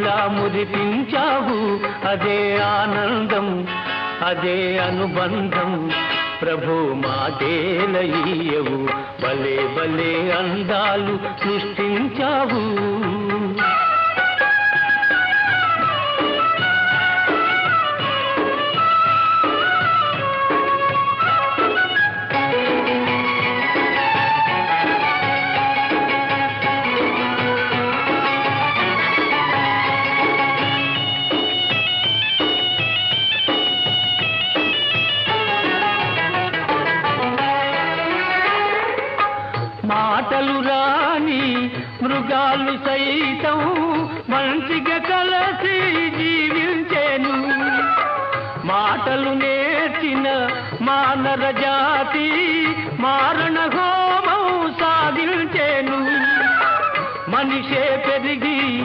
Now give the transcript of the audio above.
ఇలా మురిపించావు. అదే ఆనందం, అదే అనుబంధం. ప్రభు మాటేలయ్యవు, భలే భలే అందాలు సృష్టించావు. మాటలు రాని మృగాలు సైతం మంచిగా కలసి జీవించేను. మాటలు నేర్చిన మానవ జాతి మారణ హోమం సాగించేను. మనిషే పెరిగి